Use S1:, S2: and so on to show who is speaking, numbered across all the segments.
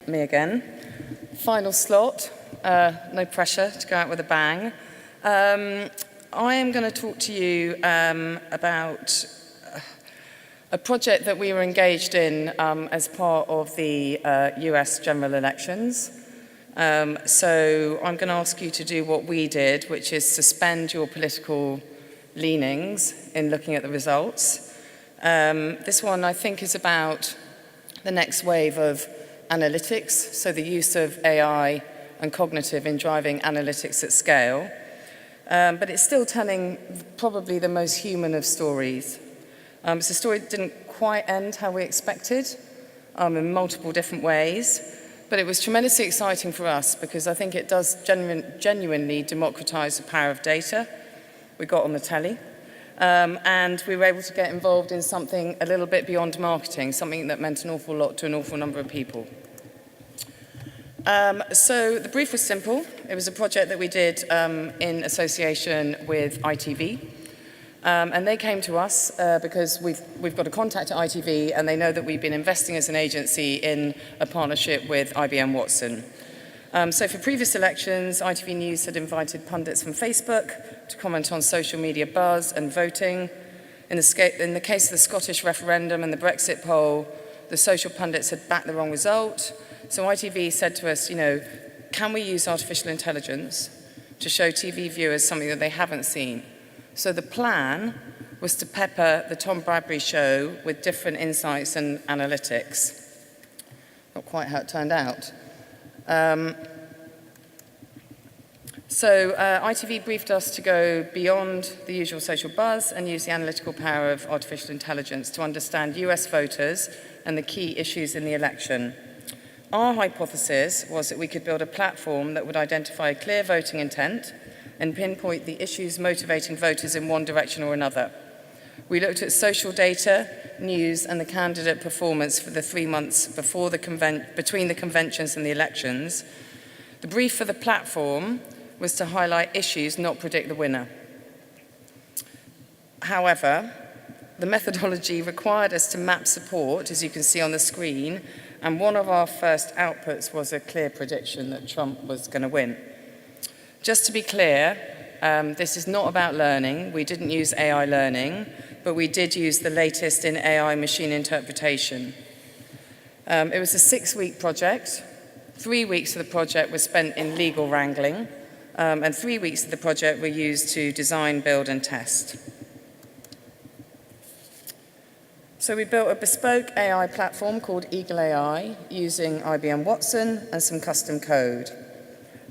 S1: Me again. Final slot, no pressure to go out with a bang. I am going to talk to you about a project that we were engaged in as part of the US general elections. So I'm going to ask you to do what we did, which is suspend your political leanings in looking at the results. This one, I think, is about the next wave of analytics, so the use of AI and cognitive in driving analytics at scale. But it's still telling probably the most human of stories. It's a story that didn't quite end how we expected in multiple different ways, but it was tremendously exciting for us because I think it does genuinely democratize the power of data. We got on the telly. And we were able to get involved in something a little bit beyond marketing, something that meant an awful lot to an awful number of people. So the brief was simple. It was a project that we did in association with ITV. And they came to us because we've got a contact at ITV, and they know that we've been investing as an agency in a partnership with IBM Watson. So for previous elections, ITV News had invited pundits from Facebook to comment on social media buzz and voting. In the case of the Scottish referendum and the Brexit poll, the social pundits had backed the wrong result. So ITV said to us, can we use artificial intelligence to show TV viewers something that they haven't seen? So the plan was to pepper the Tom Bradbury show with different insights and analytics. Not quite how it turned out. So ITV briefed us to go beyond the usual social buzz and use the analytical power of artificial intelligence to understand US voters and the key issues in the election. Our hypothesis was that we could build a platform that would identify a clear voting intent and pinpoint the issues motivating voters in one direction or another. We looked at social data, news, and the candidate performance for the 3 months before between the conventions and the elections. The brief for the platform was to highlight issues, not predict the winner. However, the methodology required us to map support, as you can see on the screen, and one of our first outputs was a clear prediction that Trump was going to win. Just to be clear, this is not about learning. We didn't use AI learning, but we did use the latest in AI machine interpretation. It was a 6-week project. 3 weeks of the project was spent in legal wrangling, and 3 weeks of the project were used to design, build, and test. So we built a bespoke AI platform called Eagle AI using IBM Watson and some custom code.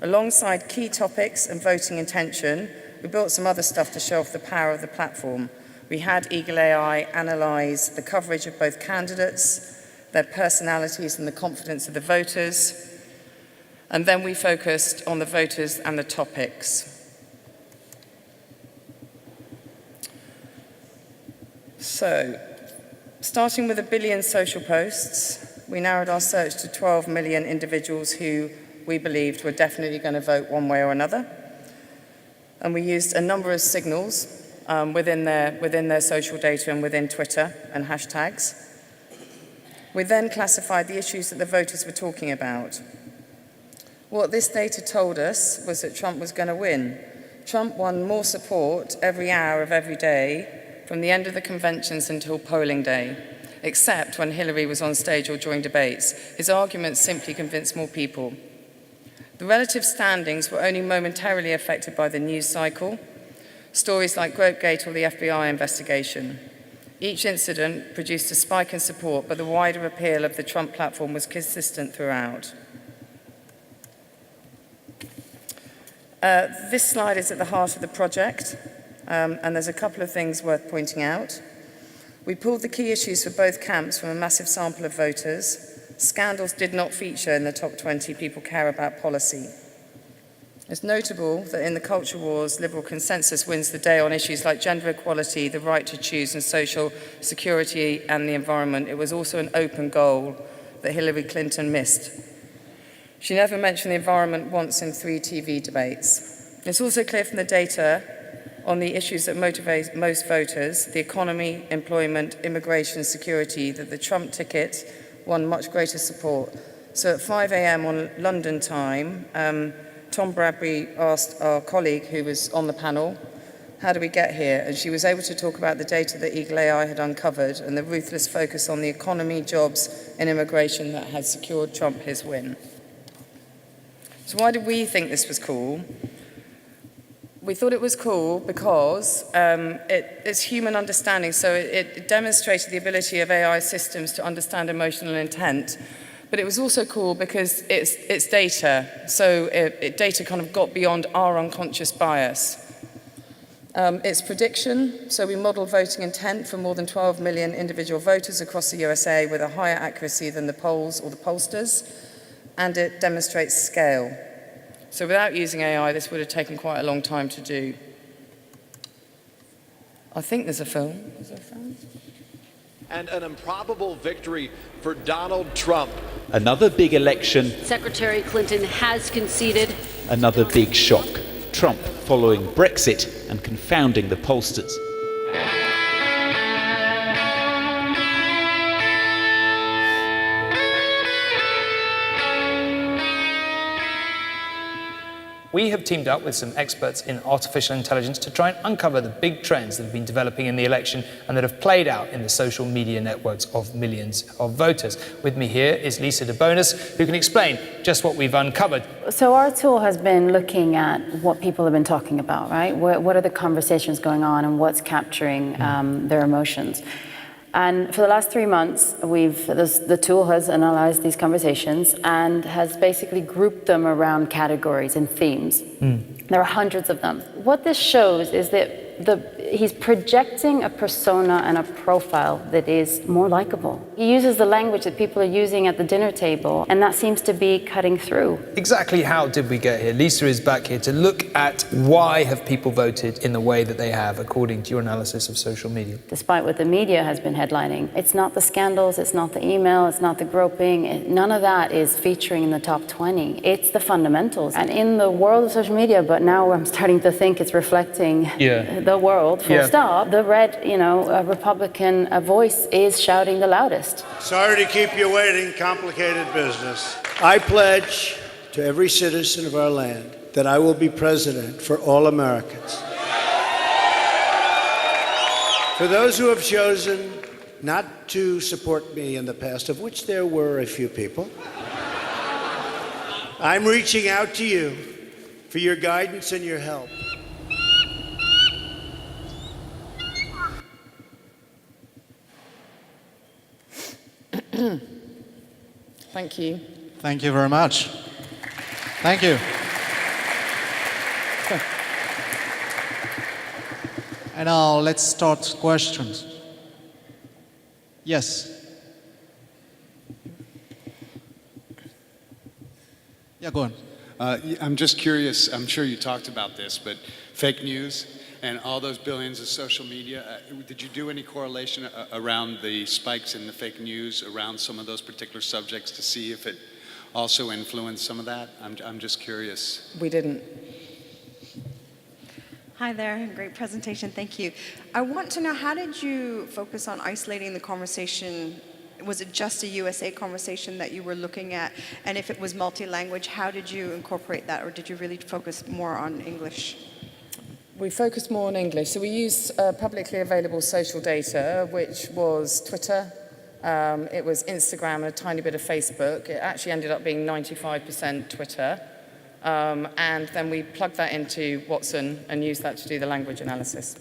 S1: Alongside key topics and voting intention, we built some other stuff to show off the power of the platform. We had Eagle AI analyze the coverage of both candidates, their personalities, and the confidence of the voters. And then we focused on the voters and the topics. So, starting with 1 billion social posts, we narrowed our search to 12 million individuals who we believed were definitely going to vote one way or another. And we used a number of signals within their social data and within Twitter and hashtags. We then classified the issues that the voters were talking about. What this data told us was that Trump was going to win. Trump won more support every hour of every day from the end of the conventions until polling day, except when Hillary was on stage or during debates. His arguments simply convinced more people. The relative standings were only momentarily affected by the news cycle, stories like Gropegate or the FBI investigation. Each incident produced a spike in support, but the wider appeal of the Trump platform was consistent throughout. This slide is at the heart of the project, and there's a couple of things worth pointing out. We pulled the key issues for both camps from a massive sample of voters. Scandals did not feature in the top 20 people care about policy. It's notable that in the culture wars, liberal consensus wins the day on issues like gender equality, the right to choose, and social security and the environment. It was also an open goal that Hillary Clinton missed. She never mentioned the environment once in 3 TV debates. It's also clear from the data on the issues that motivate most voters, the economy, employment, immigration, security, that the Trump ticket won much greater support So at 5 a.m. on London time, Tom Bradbury asked our colleague who was on the panel, how do we get here? And she was able to talk about the data that Eagle AI had uncovered and the ruthless focus on the economy, jobs, and immigration that had secured Trump his win. So why did we think this was cool? We thought it was cool because it's human understanding, so it demonstrated the ability of AI systems to understand emotional intent. But it was also cool because it's data, so data kind of got beyond our unconscious bias. It's prediction, so we model voting intent for more than 12 million individual voters across the USA with a higher accuracy than the polls or the pollsters, and it demonstrates scale. So without using AI, this would have taken quite a long time to do. I think there's a film. Is there a film?
S2: And an improbable victory for Donald Trump.
S3: Another big election.
S4: Secretary Clinton has conceded.
S3: Another big shock. Trump following Brexit and confounding the pollsters.
S5: We have teamed up with some experts in artificial intelligence to try and uncover the big trends that have been developing in the election and that have played out in the social media networks of millions of voters. With me here is Lisa DeBonis, who can explain just what we've uncovered.
S6: So our tool has been looking at what people have been talking about, right? What are the conversations going on and what's capturing their emotions? And for the last 3 months, the tool has analyzed these conversations and has basically grouped them around categories and themes. There are hundreds of them. What this shows is that he's projecting a persona and a profile that is more likable. He uses the language that people are using at the dinner table, and that seems to be cutting through.
S5: Exactly how did we get here? Lisa is back here to look at why have people voted in the way that they have, according to your analysis of social media.
S6: Despite what the media has been headlining, it's not the scandals, it's not the email, it's not the groping, none of that is featuring in the top 20. It's the fundamentals. And in the world of social media, but now I'm starting to think it's reflecting the world, full stop. The red, Republican voice is shouting the loudest.
S7: Sorry to keep you waiting, complicated business. I pledge to every citizen of our land that I will be president for all Americans. For those who have chosen not to support me in the past, of which there were a few people, I'm reaching out to you for your guidance and your help.
S1: Thank you.
S8: Thank you very much. Thank you. And now let's start questions. Yes. Yeah, go on.
S9: I'm just curious, I'm sure you talked about this, but fake news and all those billions of social media, did you do any correlation around the spikes in the fake news around some of those particular subjects to see if it also influenced some of that? I'm just curious.
S1: We didn't.
S10: Hi there, great presentation, thank you. I want to know, how did you focus on isolating the conversation? Was it just a USA conversation that you were looking at? And if it was multi-language, how did you incorporate that? Or did you really focus more on English?
S1: We focused more on English. So we used publicly available social data, which was Twitter, it was Instagram, and a tiny bit of Facebook. It actually ended up being 95% Twitter. And then we plugged that into Watson and used that to do the language analysis.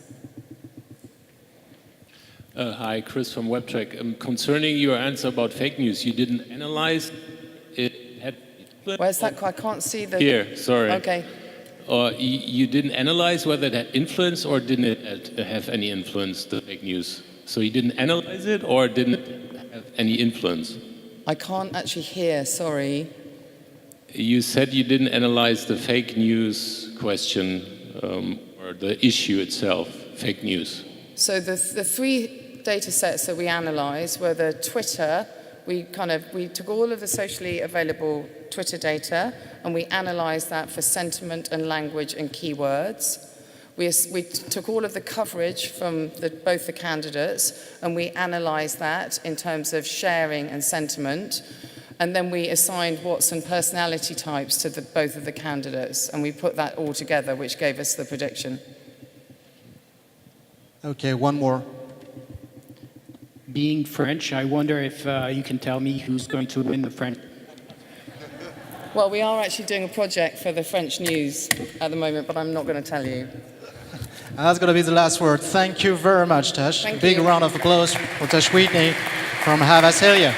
S11: Hi, Chris from WebTrack. Concerning your answer about fake news, you didn't analyze it.
S1: Where's that? I can't see the...
S11: Here, sorry.
S1: Okay.
S11: You didn't analyze whether it had influence or didn't it have any influence, the fake news? So you didn't analyze it or didn't it have any influence?
S1: I can't actually hear, sorry.
S11: You said you didn't analyze the fake news question or the issue itself, fake news.
S1: So the three data sets that we analysed were the Twitter. We took all of the socially available Twitter data and we analysed that for sentiment and language and keywords. We took all of the coverage from both the candidates and we analysed that in terms of sharing and sentiment. And then we assigned Watson personality types to both of the candidates, and we put that all together, which gave us the prediction.
S8: Okay, one more.
S12: Being French, I wonder if you can tell me who's going to win the French.
S1: Well, we are actually doing a project for the French news at the moment, but I'm not going to tell you.
S8: And that's going to be the last word. Thank you very much, Tash.
S1: Thank
S8: Big
S1: you.
S8: round of applause for Tash Whitmey from Havas Helia.